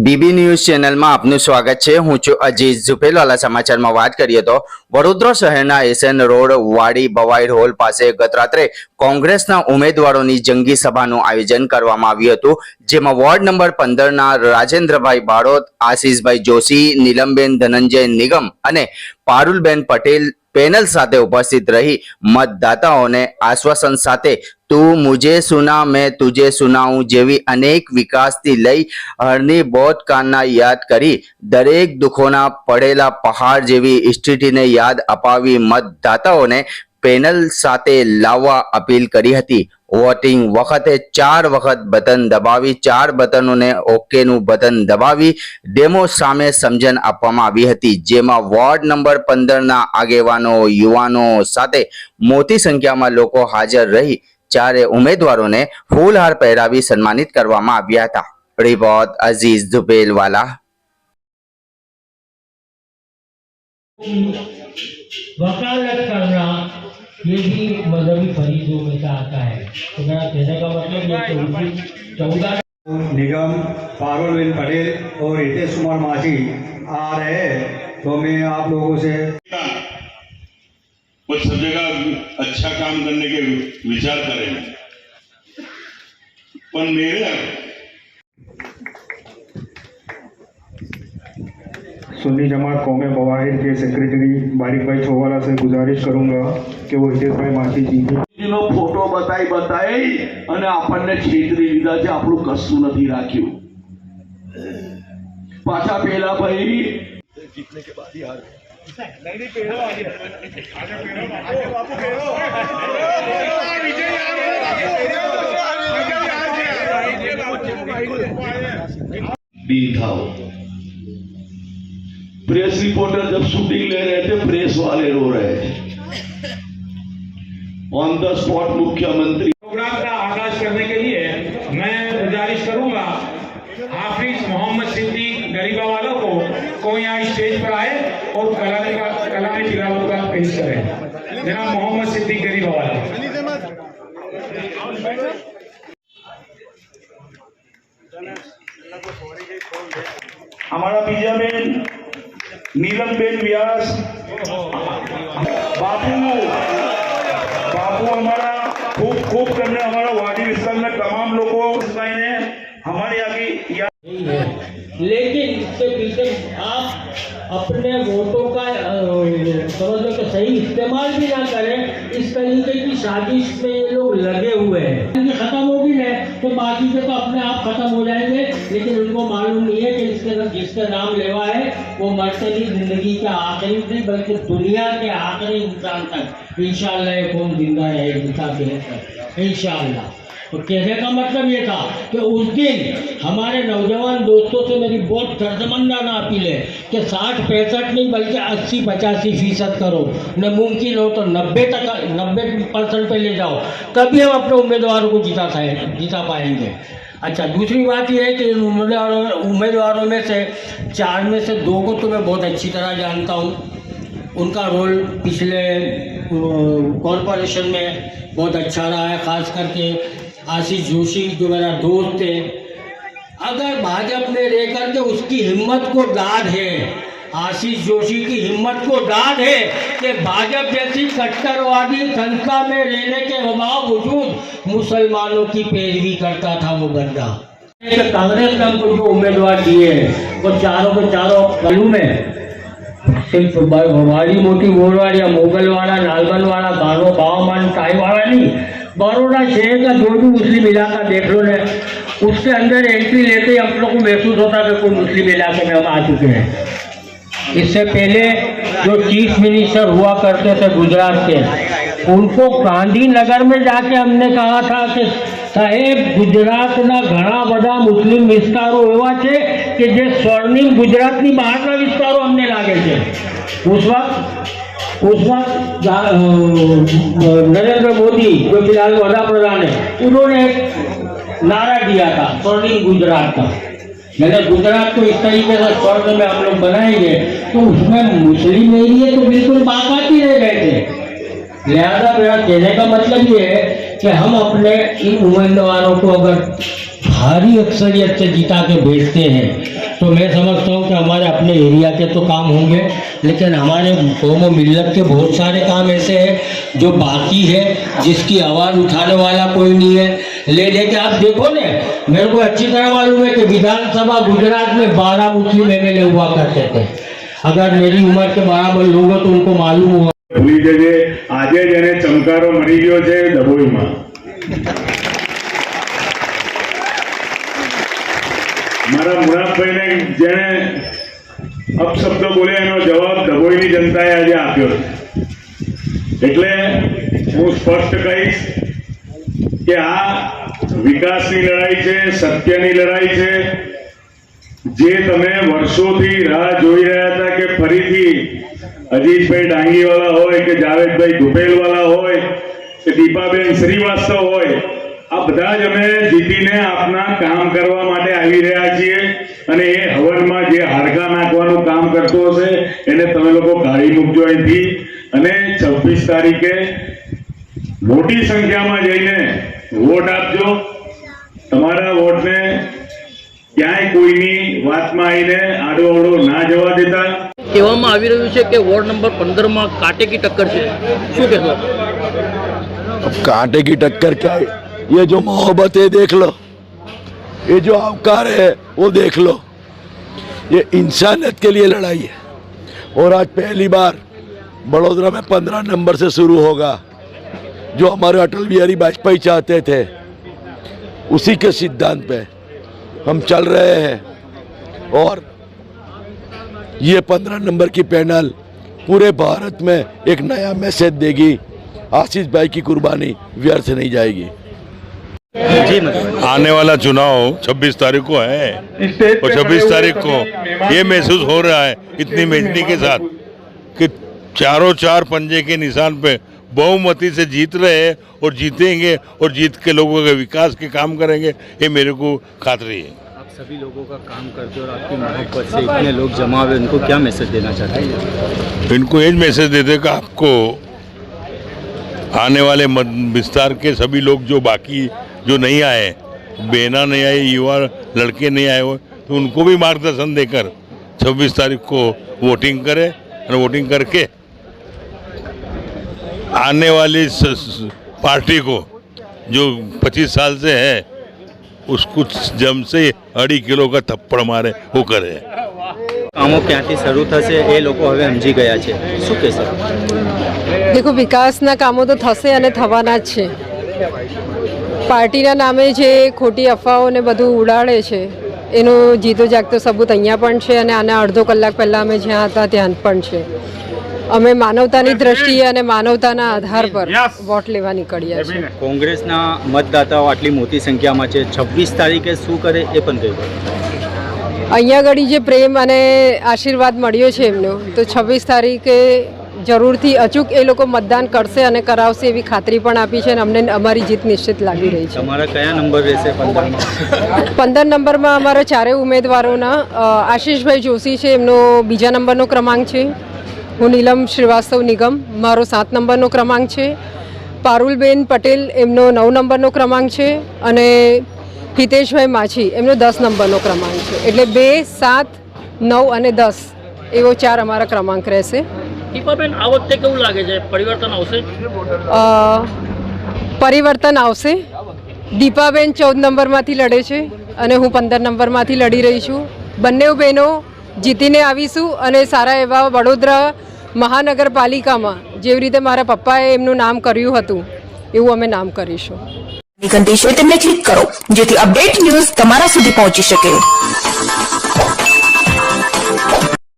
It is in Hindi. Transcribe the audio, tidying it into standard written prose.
बीबी न्यूज चेनल में आपનું સ્વાગત છે। હું છું અજીઝ ઝુપેલવાલા। સમાચારમાં વાત કરીએ તો વડોદરા શહેરના એસએન રોડ વાડી બવાઈડ હોલ પાસે ગત રાત્રે કોંગ્રેસના ઉમેદવારોની જંગી સભાનું આયોજન કરવામાં આવ્યું હતું, જેમાં વોર્ડ નંબર 15ના રાજેન્દ્રભાઈ બાળોત, આશીષભાઈ જોશી, નીલમબેન ધનંજય નિગમ અને પારુલબેન પટેલ પેનલ સાથે ઉપસ્થિત रही मतदाताओं आश्वासन साथे तू मुझे सुना मैं तुझे सुनाऊं जेवी अनेक विकास थी लई हरनी बहुत काना याद करी दरेक दुखोना पड़ेला पहाड़ जेवी स्थिति ने याद अपावी मतदाताओं ने पेनल साथे लाववा अपील करी हती। वोटिंग वखते 4 वखत बटन दबावी 4 बटनों ने ओके नु बटन दबावी डेमो सामे समझन आपवामां आवी हती, जेमां वोर्ड नंबर 15 ना आगेवानो युवानो साथे मोटी संख्या में लोको हाजर रही चारे उम्मीदवारों ने फूलहार पहरावी सन्मानित करवामां आव्या हता। रिपोर्ट अजीज झुपेलवाला। वकालत करना ये भी मजहबी फरीजों में से आता है। तो मेरा कहने का मतलब ये 14 निगम, पारुलबेन पटेल और हितेश कुमार माझी आ रहे हैं, तो मैं आप लोगों से वो सब जगह अच्छा काम करने के विचार करेंगे। पर मेरे सुन्नी जमात कौमे बवाहिर के सेक्रेटरी बारिक भाई छोवाला से गुजारिश करूंगा कि वो हितेश भाई माथी जी નો ફોટો બતાઈ અને આપણને છેતરી લીધા છે, આપણું કશું નથી રાખ્યું। પાછા પેલા ભાઈ જીતने के बाद ही हार नहीं पेड़ो आगे बापू पेड़ो बी थाओ। प्रेस रिपोर्टर जब शूटिंग ले रहे थे प्रेस वाले रो रहे थे। ऑन द स्पॉट मुख्यमंत्री प्रोग्राम का आगाज करने के लिए मैं गुजारिश करूंगा हाफिज मोहम्मद सिद्दीक गरीबावाला को यहाँ स्टेज पर आए और कलामी तिलावत का पेश करें। जनाब मोहम्मद सिद्दीक गरीबावाला। हमारा बीजा बेन नीलमबेन व्यास, बापू हमारा खूब करने हमारा वादी विस्तार में तमाम लोगों ने हमारे आगे लेकिन इससे पीछे आप अपने वोटों का समझ लो कि सही इस्तेमाल भी ना करें। इस तरीके की साजिश में ये लोग लगे हुए हैं। खत्म होगी ना तो बाकी के तो अपने आप खत्म हो जाएंगे, लेकिन उनको मालूम नहीं है कि जिसका नाम लेवा है वो मरते ही जिंदगी का आखिरी नहीं बल्कि दुनिया के आखिरी इंसान तक इंशाअल्लाह ये कौम जिंदा रहेगा इंशाअल्लाह। तो कहने का मतलब ये था कि उस दिन हमारे नौजवान दोस्तों से मेरी बहुत दर्दमंदाना अपील है कि 60-65 नहीं बल्कि 80-85% करो, न मुमकिन हो तो 90% पे ले जाओ, तभी हम अपने उम्मीदवारों को जिता पाएंगे। अच्छा, दूसरी बात यह है कि इन उम्मीदवारों में से 4 में से 2 को तो मैं बहुत अच्छी तरह जानता हूँ। उनका रोल पिछले कॉरपोरेशन में बहुत अच्छा रहा है, खास करके आशीष जोशी जो मेरा दोस्त थे। अगर भाजपा में रहकर के उसकी हिम्मत को दाद है, आशीष जोशी की हिम्मत को दाद है कि भाजपा जैसी कट्टरवादी संस्था में रहने के बावजूद मुसलमानों की पैरवी करता था वो बंदा। कांग्रेस ने हमको जो उम्मीदवार दिए वो चारों के चारों मालूम है, सिर्फ वाड़ी मोटी बोरवाड़ या मोगलवाड़ा, नालबनवाड़ा, गानो, बावमान, टाईवाड़ा नहीं, बड़ौदा शहर का जो भी मुस्लिम इलाका देख लो ना, उसके अंदर एंट्री लेते ही हम लोग को महसूस होता कि कोई मुस्लिम इलाके में हम आ चुके हैं। इससे पहले जो चीफ मिनिस्टर हुआ करते थे गुजरात के, उनको गांधीनगर में जाके हमने कहा था कि साहेब गुजरातना घણા બધા મુસ્લિમ વિસ્તારો એવા છે કે જે સ્વર્ણિમ ગુજરાતની બહારના વિસ્તારો અમને લાગે છે। उस वक्त नरेंद्र मोदी जो फिलहाल वड़ा प्रधान है, उन्होंने एक नारा दिया था स्वर्णिम गुजरात का। मैंने गुजरात को इस तरीके से स्वर्ण में हम लोग बनाएंगे तो उसमें मुस्लिम एरिया तो बिल्कुल बाकाती रह गए थे। लिहाजा मेरा कहने का मतलब ये है कि हम अपने इन उम्मीदवारों को अगर भारी अक्सरियत से जिता के भेजते हैं, तो मैं समझता हूँ कि हमारे अपने एरिया के तो काम होंगे, लेकिन हमारे कौम मिल्लत के बहुत सारे काम ऐसे हैं जो बाकी है, जिसकी आवाज़ उठाने वाला कोई नहीं है। लेके आप देखो ने, मेरे को अच्छी तरह मालूम है कि विधानसभा गुजरात में 12 मुस्लिम एमएलए हुआ करते थे। अगर मेरी उम्र के बराबर लोग हो तो उनको मालूम हुआ। ભૂલી જજે આજે જેને ચમકારો મરી ગયો છે ડભોઈમાં મારા મુરાદભાઈને જેણે અપશબ્દો બોલ્યા એનો જવાબ ડભોઈની જનતાએ આજે આપ્યો છે। એટલે હું સ્પષ્ટ કહીશ કે આ વિકાસની લડાઈ છે, સત્યની લડાઈ છે। જે તમે વર્ષોથી રાહ જોઈ રહ્યા હતા કે ફરીથી અજીતભાઈ ડાંગીવાલા હોય કે જાવેદભાઈ ધુપેલવાલા હોય કે દીપાબેન શ્રીવાસ્તવ હોય, આ બધા જ અમે જીતીને આપના કામ કરવા માટે આવી રહ્યા છીએ। અને એ હવનમાં જે હાડકા નાખવાનું કામ કરતો હશે એને તમે લોકો કાઢી મૂકજો અહીંથી। અને 26 તારીખે મોટી સંખ્યામાં જઈને વોટ આપજો। તમારા વોટને ક્યાંય કોઈની વાતમાં આવીને આડો અવળો ના જવા દેતા। કહેવામાં આવી રહ્યું છે કે વોર્ડ નંબર 15 માં કાંટે કી ટક્કર છે, શું કહેશો? अब कांटे की टक्कर क्या है? ये जो मोहब्बत है देख लो, ये जो आवकार है वो देख लो। ये इंसानियत के लिए लड़ाई है और आज पहली बार बड़ौदा में 15 नंबर से शुरू होगा। जो हमारे अटल बिहारी वाजपेयी चाहते थे उसी के सिद्धांत पे हम चल रहे हैं और ये 15 नंबर की पैनल पूरे भारत में एक नया मैसेज देगी। आशीष भाई की कुर्बानी व्यर्थ नहीं जाएगी। आने वाला चुनाव 26 तारीख को है और 26 तारीख को ये महसूस हो रहा है इतनी मेजनी के साथ कि चारों चार पंजे के निशान पे बहुमती से जीत रहे हैं और जीतेंगे और जीत के लोगों के विकास के काम करेंगे, ये मेरे को खातरी है। आप सभी लोगों का काम करते और आपकी मोहब्बत से इतने लोग जमा हुए, उनको क्या मैसेज देना चाहते हैं? इनको ये मैसेज दे देगा आपको आने वाले विस्तार के सभी लोग जो बाकी जो नहीं आए, बहना नहीं आई, युवा लड़के नहीं आए हुए, तो उनको भी मार्गदर्शन देकर 26 तारीख को वोटिंग करें और वोटिंग करके आने वाली पार्टी को जो 25 साल से है उसको जम से 2.5 કિલો का थप्पड़ मारे वो करे। કામો ક્યાંથી શરૂ થશે એ લોકો હવે સમજી ગયા છે, શું કહેશો? દેખો, વિકાસના કામો તો થશે અને થવાના જ છે। પાર્ટીના નામે જે ખોટી અફવાઓને બધું ઉડાડે છે એનો જીતો જાગતો સબૂત અહીંયા પણ છે અને આના અડધો કલાક પહેલાં અમે જ્યાં હતા ત્યાં પણ છે। અમે માનવતાની દ્રષ્ટિએ અને માનવતાના આધાર પર વોટ લેવા નીકળ્યા છીએ। કોંગ્રેસના મતદાતાઓ આટલી મોટી સંખ્યામાં છે, 26 તારીખે શું કરે એ પણ કહ્યું। અહીંયા આગળ જે પ્રેમ અને આશીર્વાદ મળ્યો છે એમનો, તો 26 તારીખે જરૂરથી અચૂક એ લોકો મતદાન કરશે અને કરાવશે એવી ખાતરી પણ આપી છે અને અમને અમારી જીત નિશ્ચિત લાગી રહી છે। તમારા કયા નંબર રહેશે 15 નંબરમાં અમારા ચારેય ઉમેદવારોના આશીષભાઈ જોશી છે, એમનો બીજા નંબરનો ક્રમાંક છે। હું નીલમ શ્રીવાસ્તવ નિગમ, મારો 7 નંબરનો ક્રમાંક છે। પારુલબેન પટેલ, એમનો 9 નંબરનો ક્રમાંક છે અને હિતેશભાઈ માછી, એમનો 10 નંબરનો ક્રમાંક છે। એટલે 2, 7, 9 અને 10 એવો 4 અમારા ક્રમાંક રહેશે। દીપાબેન, આ વખતે કેવું લાગે છે, પરિવર્તન આવશે? પરિવર્તન આવશે। દીપાબેન 14 નંબરમાંથી લડે છે અને હું 15 નંબરમાંથી લડી રહી છું। બંને બહેનો જીતીને આવીશું અને સારા એવા વડોદરા મહાનગરપાલિકામાં જેવી રીતે મારા પપ્પાએ એમનું નામ કર્યું હતું એવું અમે નામ કરીશું। ઘંટી છે તેમને ક્લિક કરો જેથી અપડેટ ન્યૂઝ તમારા સુધી પહોંચી શકે।